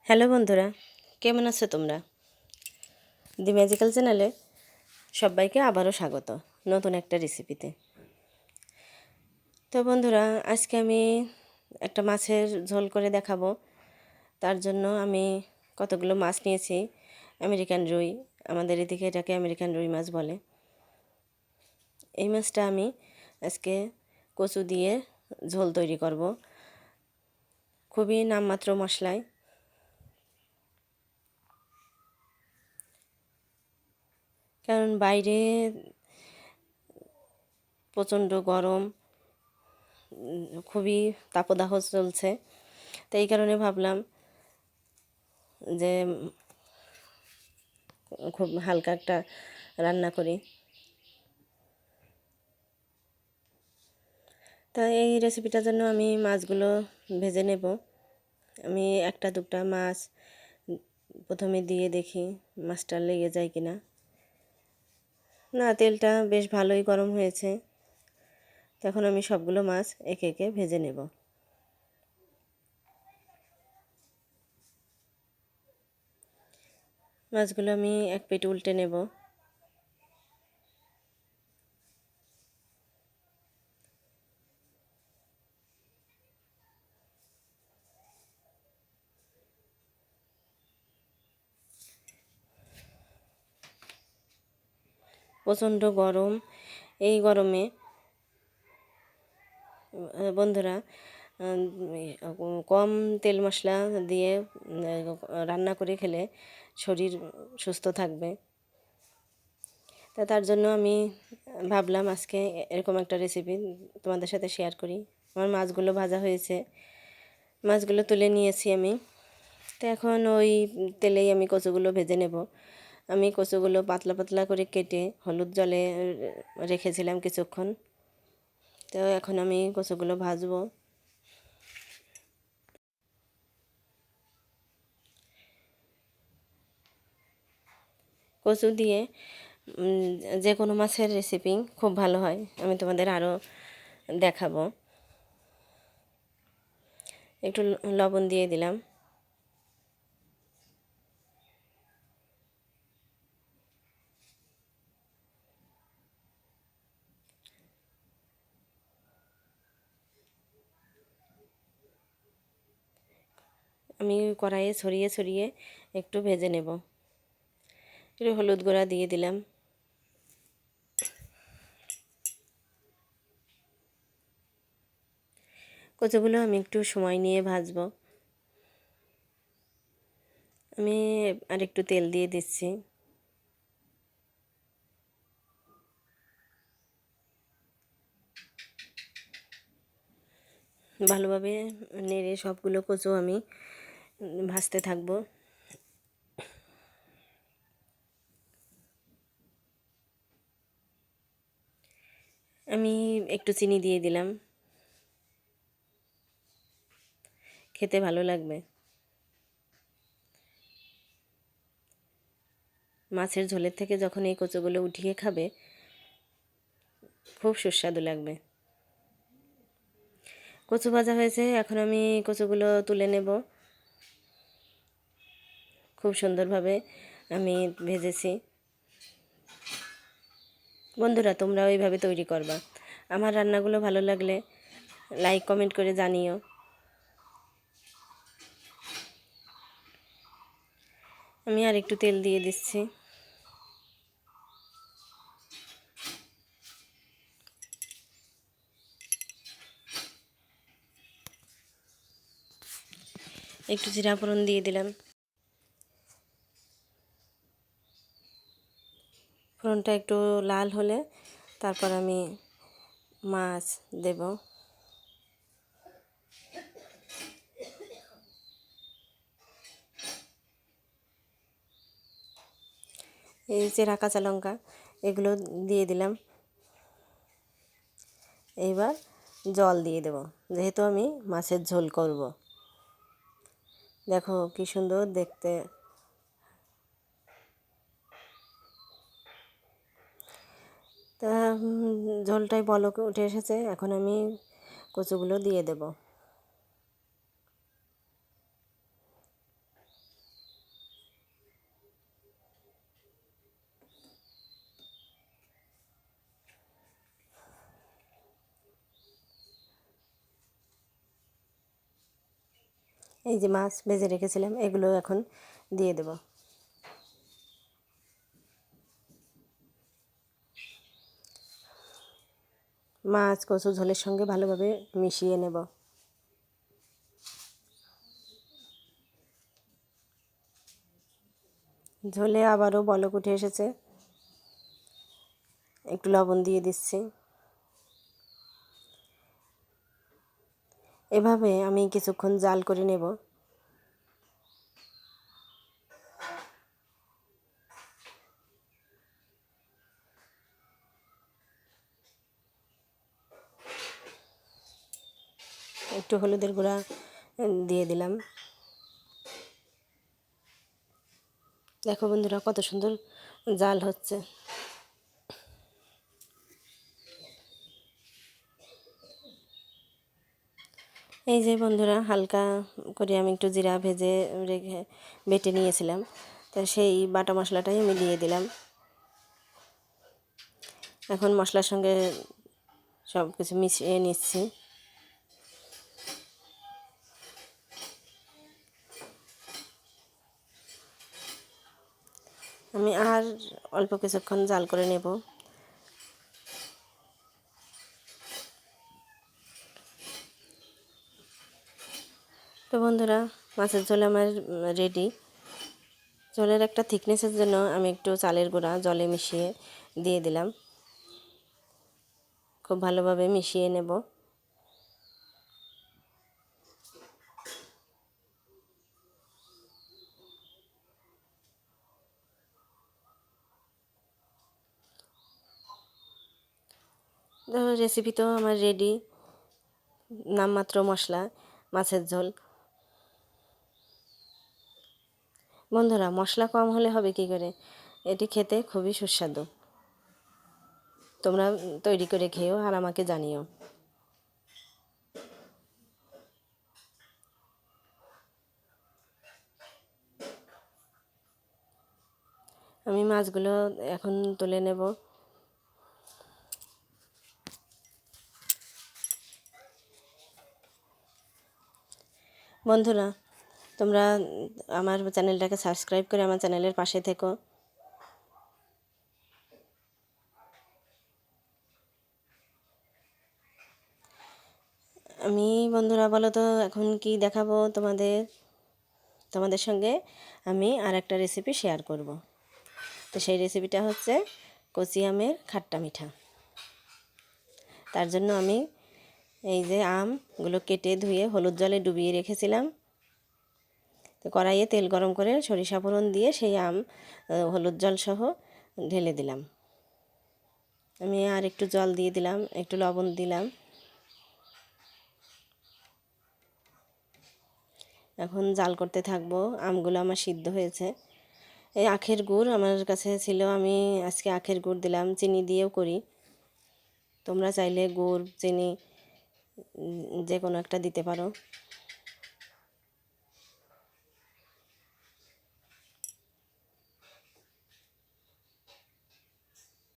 Hello বন্ধুরা, কেমন আছো তোমরা? দি ম্যাজিক্যাল চ্যানেলে সবাইকে আবারও স্বাগত নতুন একটা রেসিপিতে। তো বন্ধুরা, আজকে আমি একটা মাছের ঝোল করে দেখাবো। তার জন্য আমি কতগুলো মাছ নিয়েছি। আমেরিকান রুই, আমাদের এদিকে এটাকে আমেরিকান রুই মাছ বলে। এই মাছটা আমি আজকে কচু দিয়ে ঝোল তৈরি করব, খুবই নামমাত্র মশলায়। কারণ বাইরে প্রচণ্ড গরম, খুবই তাপদাহ চলছে। তো এই কারণে ভাবলাম যে খুব হালকা একটা রান্না করি। তা এই রেসিপিটার জন্য আমি মাছগুলো ভেজে নেব। আমি একটা দুটা মাছ প্রথমে দিয়ে দেখি মাছটা লেগে যায় কিনা। না, তেলটা বেশ ভালোই গরম হয়েছে। তখন আমি সবগুলো মাছ একে একে ভেজে নেব। মাছগুলো আমি এক পিঠ উল্টে নেব। প্রচণ্ড গরম, এই গরমে বন্ধুরা কম তেল মশলা দিয়ে রান্না করে খেলে শরীর সুস্থ থাকবে। তার জন্য আমি ভাবলাম আজকে এরকম একটা রেসিপি তোমাদের সাথে শেয়ার করি। আমার মাছগুলো ভাজা হয়েছে, মাছগুলো তুলে নিয়েছি আমি। তো এখন ওই তেলেই আমি কচুগুলো ভেজে নেব। আমি কচুগুলো পাতলা পাতলা করে কেটে হলুদ জলে রেখেছিলাম কিছুক্ষণ। তো এখন আমি কচুগুলো ভাজবো। কচু দিয়ে যে কোনো মাছের রেসিপি খুব ভালো হয়, আমি তোমাদের আরও দেখাবো। একটু লবণ দিয়ে দিলাম। আমি কড়াইয়ে ছড়িয়ে ছড়িয়ে একটু ভেজে নেব। একটু হলুদ গুঁড়া দিয়ে দিলাম। কচুগুলো আমি একটু সময় নিয়ে ভাজবো। আমি আর একটু তেল দিয়ে দিচ্ছি। ভালোভাবে নেড়ে সবগুলো কচু আমি ভাজতে থাকবো। আমি একটু চিনি দিয়ে দিলাম, খেতে ভালো লাগবে। মাছের ঝোলের থেকে যখন এই কচুগুলো উঠিয়ে খাবে খুব সুস্বাদু লাগবে। কচু ভাজা হয়েছে, এখন আমি কচুগুলো তুলে নেব। খুব সুন্দরভাবে আমি ভেজেছি। বন্ধুরা, তোমরাও এইভাবে তৈরি করবা। আমার রান্নাগুলো ভালো লাগলে লাইক কমেন্ট করে জানিও। আমি আর একটু তেল দিয়ে দিচ্ছি। একটু জিরা ফোড়ন দিয়ে দিলাম। ফোড়নটা একটু লাল হলে তারপর আমি মাছ দেব। এই চেরা কাঁচা লঙ্কা এগুলো দিয়ে দিলাম। এইবার জল দিয়ে দেব, যেহেতু আমি মাছের ঝোল করব। দেখো কি সুন্দর দেখতে। তা ঝোলটাই বলক উঠে এসেছে, এখন আমি কচুগুলো দিয়ে দেব। এই যে মাছ ভেজে রেখেছিলাম এগুলো এখন দিয়ে দেব। মাছ কচু ঝোলের সঙ্গে ভালোভাবে মিশিয়ে নেব। ঝোলে আবারও বলক উঠে এসেছে, একটু লবণ দিয়ে দিচ্ছি। এভাবে আমি কিছুক্ষণ জাল করে নেব। একটু হলুদের গুঁড়া দিয়ে দিলাম। দেখো বন্ধুরা কত সুন্দর জাল হচ্ছে। এই যে বন্ধুরা হালকা করে আমি একটু জিরা ভেজে রেখে বেটে নিয়েছিলাম, তো সেই বাটা মশলাটাই আমি দিয়ে দিলাম। এখন মশলার সঙ্গে সব কিছু মিশিয়ে নিচ্ছি। আমি আর অল্প কিছুক্ষণ জাল করে নেব। তো বন্ধুরা মাছের ঝোল আমার রেডি। ঝোলের একটা থিকনেসের জন্য আমি একটু চালের গুঁড়া জলে মিশিয়ে দিয়ে দিলাম। খুব ভালোভাবে মিশিয়ে নেব। তো রেসিপি তো আমার রেডি, নামমাত্র মশলা মাছের ঝোল। বন্ধুরা মশলা কম হলে হবে কি করে, এটি খেতে খুবই সুস্বাদু। তোমরা তৈরি করে খেও আর আমাকে জানিও। আমি মাছগুলো এখন তুলে নেব। বন্ধুরা তোমরা আমার চ্যানেলটাকে সাবস্ক্রাইব করে আমার চ্যানেলের পাশে থেকো। আমি বন্ধুরা বলো তো এখন কি দেখাবো তোমাদের সঙ্গে আমি আর একটা রেসিপি শেয়ার করব। তো সেই রেসিপিটা হচ্ছে কচি আমের খাট্টা মিঠা। তার জন্য আমি এই যে আমগুলো কেটে ধুয়ে হলুদ জলে ডুবিয়ে রেখেছিলাম। তো কড়াইয়ে তেল গরম করে সরিষা ফোড়ন দিয়ে সেই আম হলুদ জল সহ ঢেলে দিলাম। আমি আর একটু জল দিয়ে দিলাম, একটু লবণ দিলাম। এখন জাল করতে থাকবো। আমগুলো আমার সিদ্ধ হয়েছে। এই আখের গুড় আমার কাছে ছিল, আমি আজকে আখের গুড় দিলাম। চিনি দিয়েও করি, তোমরা চাইলে গুড় চিনি যে কোনো একটা দিতে পারো।